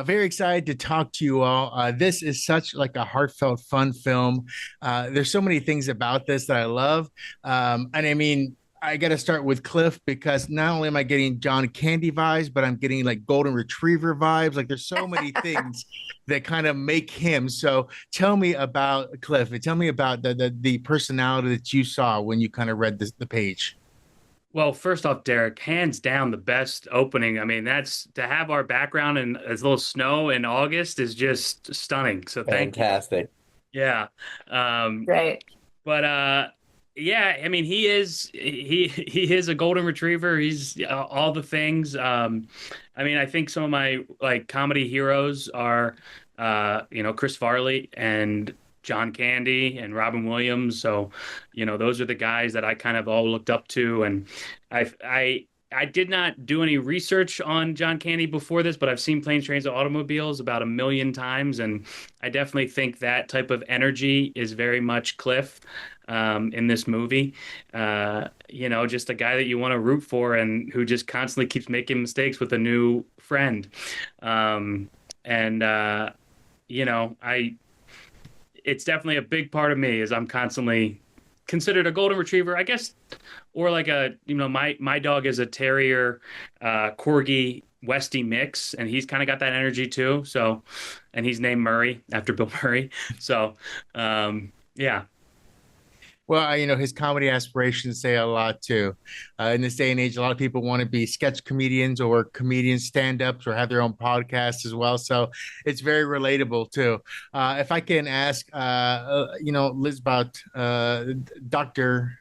Very excited to talk to you all. This is such like a heartfelt, fun film. There's so many things about this that I love, and I mean, I got to start with Cliff because not only am I getting John Candy vibes, but I'm getting like Golden Retriever vibes. Like, there's so many things that kind of make him. So, tell me about Cliff. And tell me about the personality that you saw when you kind of read the page. Well, first off, Derek, hands down the best opening. I mean, that's to have our background in a little snow in August is just stunning. So thank you. Fantastic. Yeah. Um, Right. but yeah, I mean, he is a golden retriever. He's all the things. I mean, I think some of my like comedy heroes are Chris Farley and John Candy and Robin Williams. So, those are the guys that I kind of all looked up to. And I did not do any research on John Candy before this, but I've seen Planes, Trains, and Automobiles about a million times, and I definitely think that type of energy is very much Cliff in this movie. Just a guy that you want to root for and who just constantly keeps making mistakes with a new friend. And I it's definitely a big part of me is I'm constantly considered a golden retriever, I guess, or like my dog is a terrier, corgi Westie mix, and he's kind of got that energy too. So, and he's named Murray after Bill Murray. So, yeah. Well, his comedy aspirations say a lot too. In this day and age, a lot of people want to be sketch comedians or comedians, stand-ups, or have their own podcasts as well. So it's very relatable too. If I can ask, Liz, about Dr.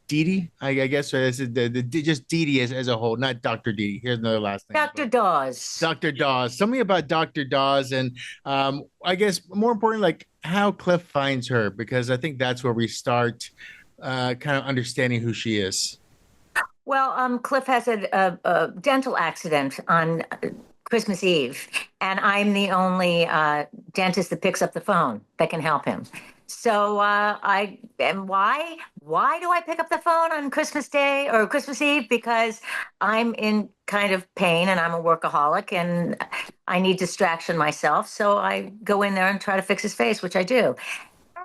Didi, I guess, or is it just Didi as a whole, not Dr. Didi. Here's another last name. Dr. Dawes. Dr. Dawes. Tell me about Dr. Dawes, and I guess more important, like how Cliff finds her, because I think that's where we start kind of understanding who she is. Well, Cliff has a dental accident on Christmas Eve, and I'm the only dentist that picks up the phone that can help him. So why do I pick up the phone on Christmas Day or Christmas Eve? Because I'm in kind of pain and I'm a workaholic and I need distraction myself. So I go in there and try to fix his face, which I do.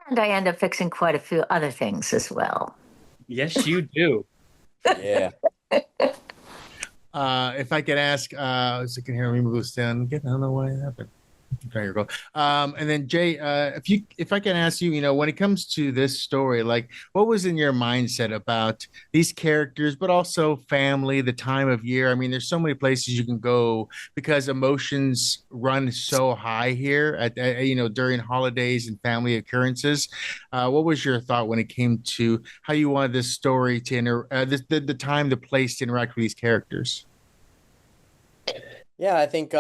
And I end up fixing quite a few other things as well. Yes, you do. Yeah. If I could ask, so I can hear me move this down. I don't know why it happened. Okay, here we go. And then Jay, if I can ask you, when it comes to this story, like what was in your mindset about these characters, but also family, the time of year? I mean, there's so many places you can go because emotions run so high here during holidays and family occurrences. What was your thought when it came to how you wanted this story to the time, the place to interact with these characters? Yeah, I think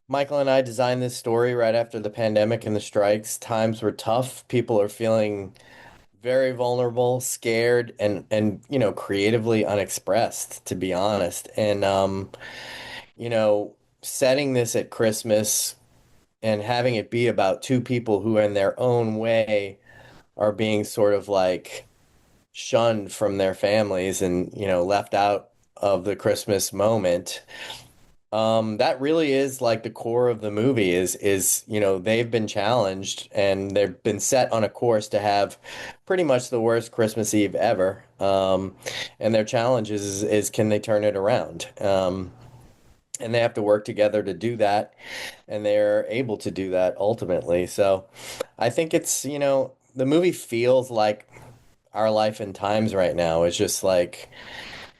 Michael and I designed this story right after the pandemic and the strikes. Times were tough. People are feeling very vulnerable, scared, and creatively unexpressed, to be honest. And setting this at Christmas and having it be about two people who in their own way are being sort of like shunned from their families and, left out of the Christmas moment. That really is like the core of the movie is they've been challenged and they've been set on a course to have pretty much the worst Christmas Eve ever. And their challenge is can they turn it around? And they have to work together to do that, and they're able to do that ultimately. So I think it's, the movie feels like our life and times right now. It's just like,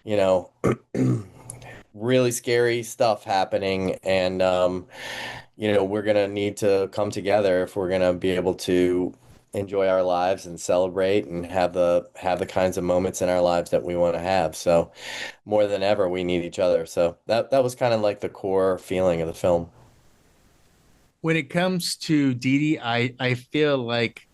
you know, really scary stuff happening, and we're gonna need to come together if we're gonna be able to enjoy our lives and celebrate and have the kinds of moments in our lives that we want to have. So more than ever we need each other. So that was kind of like the core feeling of the film. When it comes to Dee Dee, I feel like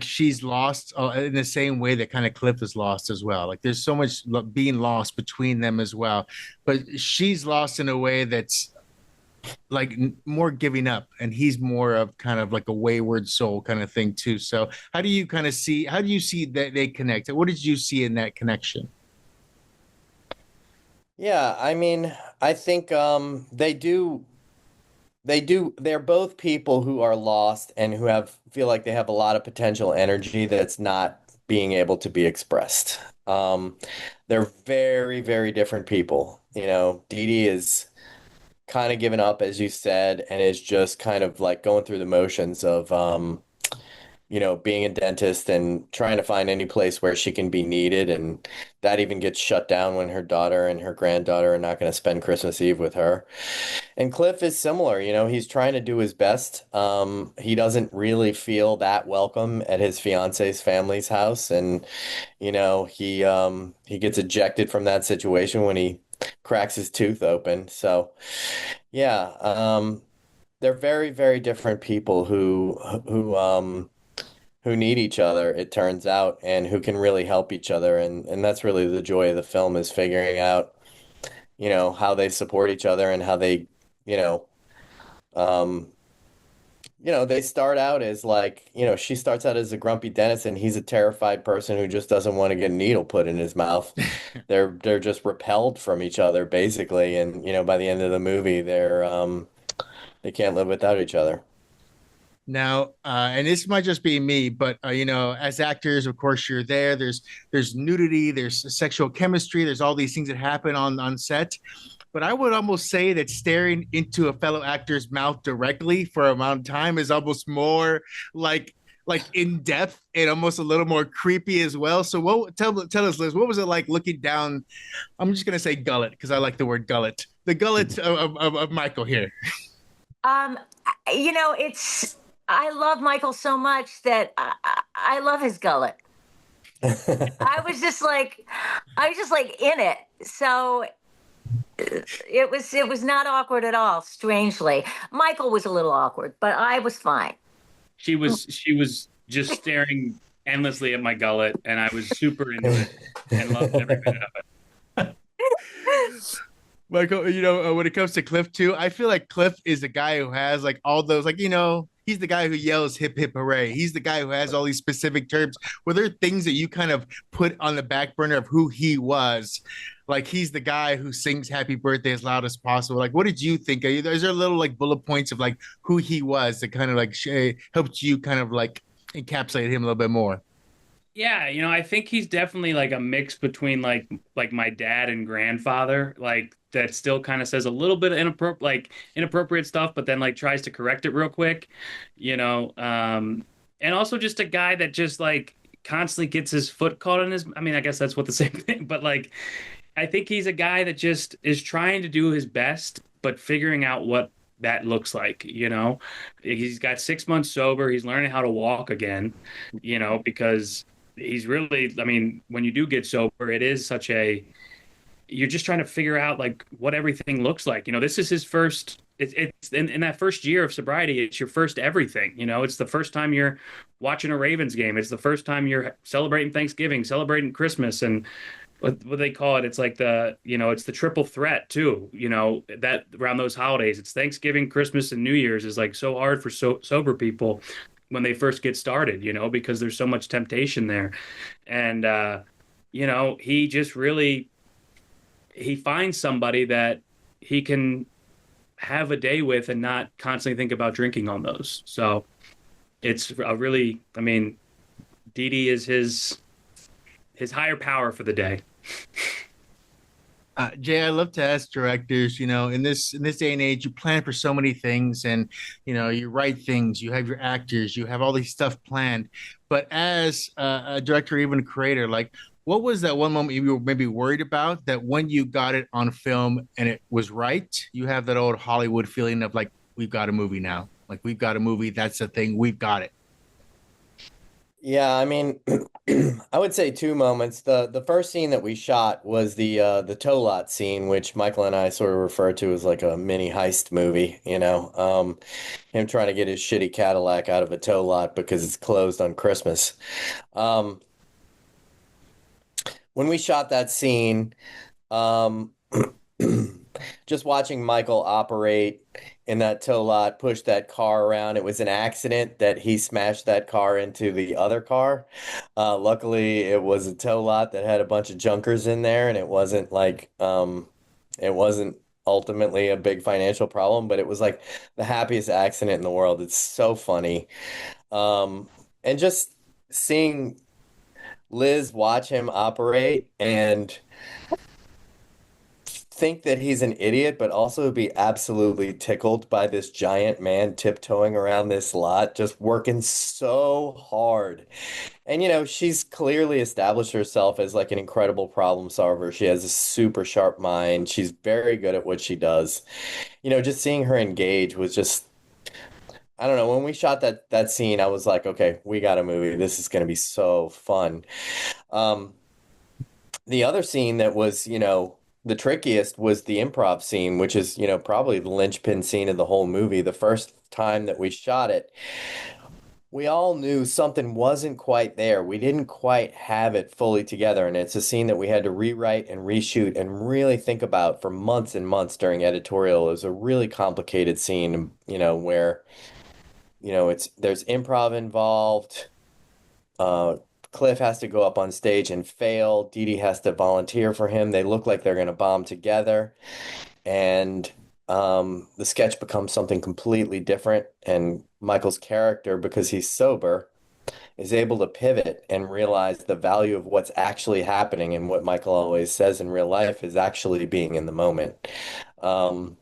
she's lost in the same way that kind of Cliff is lost as well. Like there's so much being lost between them as well, but she's lost in a way that's like more giving up, and he's more of kind of like a wayward soul kind of thing too. So how do you see that they connect? What did you see in that connection? Yeah, I mean, I think they're both people who are lost and who have feel like they have a lot of potential energy that's not being able to be expressed. Um, they're very, very different people. You know, Dee Dee is kind of given up, as you said, and is just kind of like going through the motions of being a dentist and trying to find any place where she can be needed. And that even gets shut down when her daughter and her granddaughter are not going to spend Christmas Eve with her. And Cliff is similar, he's trying to do his best. He doesn't really feel that welcome at his fiance's family's house. And, he gets ejected from that situation when he cracks his tooth open. So, yeah, they're very, very different people who need each other, it turns out, and who can really help each other. And that's really the joy of the film, is figuring out, how they support each other and how they, you know, um, they start out as like, she starts out as a grumpy dentist and he's a terrified person who just doesn't want to get a needle put in his mouth. They're just repelled from each other basically. And, by the end of the movie, they can't live without each other. Now, and this might just be me, but as actors, of course, you're there. There's nudity, there's sexual chemistry, there's all these things that happen on set. But I would almost say that staring into a fellow actor's mouth directly for a amount of time is almost more like in depth and almost a little more creepy as well. So tell us, Liz, what was it like looking down? I'm just gonna say gullet because I like the word gullet. The gullet of Michael here. Um, it's I love Michael so much that I love his gullet. I was just like, I was just like in it. So it was not awkward at all. Strangely, Michael was a little awkward, but I was fine. She was just staring endlessly at my gullet, and I was super into it and loved every minute of it. Michael, when it comes to Cliff too, I feel like Cliff is the guy who has like all those, like, he's the guy who yells hip hip hooray. He's the guy who has all these specific terms. Were there things that you kind of put on the back burner of who he was? Like he's the guy who sings happy birthday as loud as possible. Like, what did you think? Is there little like bullet points of like who he was that kind of like helped you kind of like encapsulate him a little bit more? Yeah, I think he's definitely like a mix between like my dad and grandfather, like that still kind of says a little bit of inappropriate stuff, but then like tries to correct it real quick, you know. And also just a guy that just like constantly gets his foot caught in his. I mean, I guess that's what the same thing, but like I think he's a guy that just is trying to do his best, but figuring out what that looks like, He's got 6 months sober. He's learning how to walk again, because he's really, I mean, when you do get sober, it is such a, you're just trying to figure out like what everything looks like. This is his first, it's in that first year of sobriety, it's your first everything. It's the first time you're watching a Ravens game. It's the first time you're celebrating Thanksgiving, celebrating Christmas, and what they call it. It's like it's the triple threat too, that around those holidays, it's Thanksgiving, Christmas, and New Year's is like so hard for sober people when they first get started, because there's so much temptation there. And, he just really, he finds somebody that he can have a day with and not constantly think about drinking on those. So it's a really, I mean, Dee Dee is his higher power for the day. Jay, I love to ask directors, in this day and age, you plan for so many things, and you write things, you have your actors, you have all these stuff planned. But as a director, even a creator, like, what was that one moment you were maybe worried about that when you got it on film and it was right, you have that old Hollywood feeling of like, we've got a movie now, like we've got a movie, that's the thing, we've got it. Yeah, I mean, I would say two moments. The first scene that we shot was the tow lot scene, which Michael and I sort of refer to as like a mini heist movie, him trying to get his shitty Cadillac out of a tow lot because it's closed on Christmas. Um, when we shot that scene, um, just watching Michael operate in that tow lot, push that car around. It was an accident that he smashed that car into the other car. Luckily, it was a tow lot that had a bunch of junkers in there, and it wasn't like It wasn't ultimately a big financial problem, but it was like the happiest accident in the world. It's so funny. Um, and just seeing Liz watch him operate and think that he's an idiot, but also be absolutely tickled by this giant man tiptoeing around this lot, just working so hard. And she's clearly established herself as like an incredible problem solver. She has a super sharp mind. She's very good at what she does. Just seeing her engage was just, I don't know, when we shot that scene, I was like, okay, we got a movie. This is going to be so fun. Um, the other scene that was, the trickiest was the improv scene, which is, probably the linchpin scene of the whole movie. The first time that we shot it, we all knew something wasn't quite there. We didn't quite have it fully together. And it's a scene that we had to rewrite and reshoot and really think about for months and months during editorial. It was a really complicated scene, where, there's improv involved. Uh, Cliff has to go up on stage and fail. Dee Dee has to volunteer for him. They look like they're going to bomb together. And the sketch becomes something completely different. And Michael's character, because he's sober, is able to pivot and realize the value of what's actually happening. And what Michael always says in real life is actually being in the moment. Um,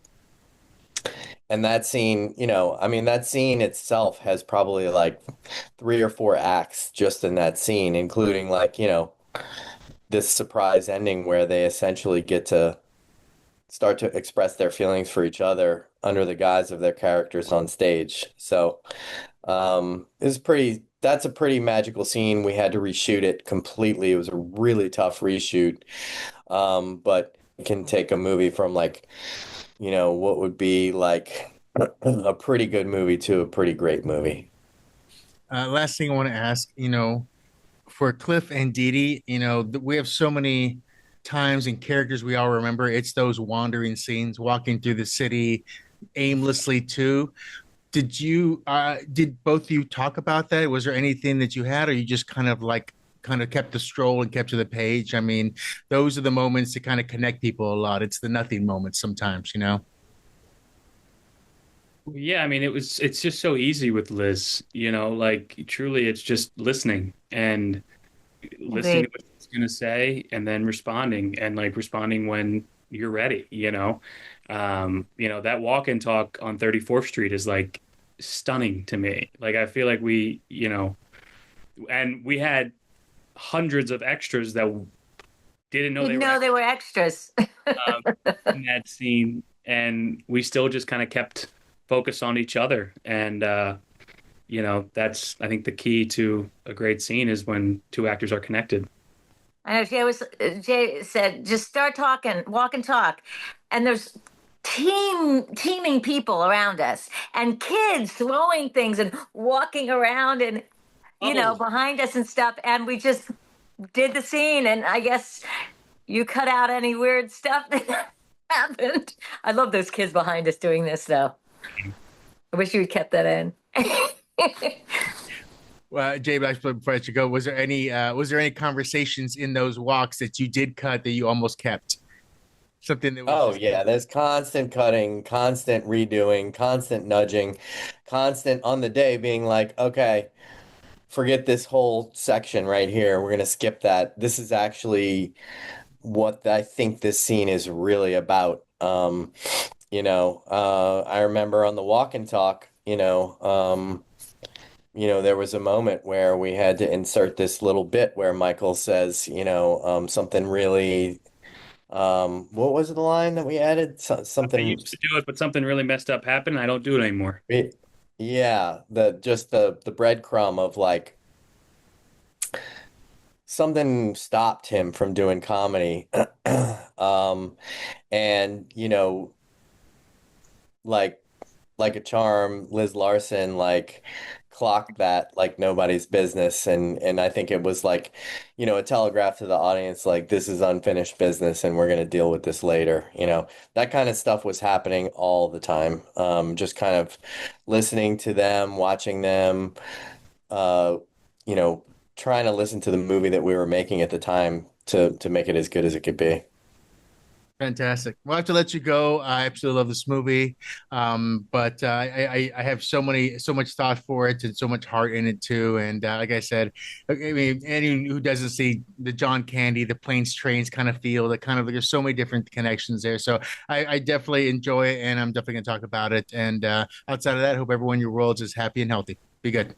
and that scene, I mean, that scene itself has probably like 3 or 4 acts just in that scene, including like, this surprise ending where they essentially get to start to express their feelings for each other under the guise of their characters on stage. So, that's a pretty magical scene. We had to reshoot it completely. It was a really tough reshoot. But it can take a movie from like, what would be like a pretty good movie to a pretty great movie. Last thing I want to ask, for Cliff and Dee Dee, we have so many times and characters we all remember. It's those wandering scenes, walking through the city aimlessly too. Did both of you talk about that? Was there anything that you had, or you just kind of kept the stroll and kept to the page? I mean, those are the moments that kind of connect people a lot. It's the nothing moments sometimes. Yeah, I mean, it's just so easy with Liz, like truly it's just listening and listening to Agreed. what she's gonna say and then responding and like responding when you're ready. That walk and talk on 34th Street is like stunning to me. Like I feel like and we had hundreds of extras that didn't know they Didn't were know they were extras. um, in that scene, and we still just kind of kept focus on each other. And that's I think the key to a great scene is when two actors are connected. I know Jay said, just start talking, walk and talk. And there's teeming people around us and kids throwing things and walking around and, Bubbles. behind us and stuff. And we just did the scene. And I guess you cut out any weird stuff that happened. I love those kids behind us doing this, though. I wish you had kept that in. Well, Jay, before I let you go, was there any conversations in those walks that you did cut that you almost kept? Something that was Oh just yeah, there's constant cutting, constant redoing, constant nudging, constant on the day being like, okay, forget this whole section right here. We're gonna skip that. This is actually what I think this scene is really about. I remember on the walk and talk, there was a moment where we had to insert this little bit where Michael says, something really, what was the line that we added? I Something, used to do it, but something really messed up happened, and I don't do it anymore. yeah, the breadcrumb of like something stopped him from doing comedy. Um, and like like a charm, Liz Larsen like clocked that like nobody's business, and I think it was like, a telegraph to the audience like this is unfinished business and we're gonna deal with this later. That kind of stuff was happening all the time. Just kind of listening to them, watching them, uh, you know, trying to listen to the movie that we were making at the time to make it as good as it could be. Fantastic. Well, I have to let you go. I absolutely love this movie, but I have so much thought for it and so much heart in it too. And like I said, I mean, anyone who doesn't see the John Candy, the planes, trains kind of feel, that kind of there's so many different connections there. So I definitely enjoy it, and I'm definitely going to talk about it. And outside of that, hope everyone in your world is happy and healthy. Be good.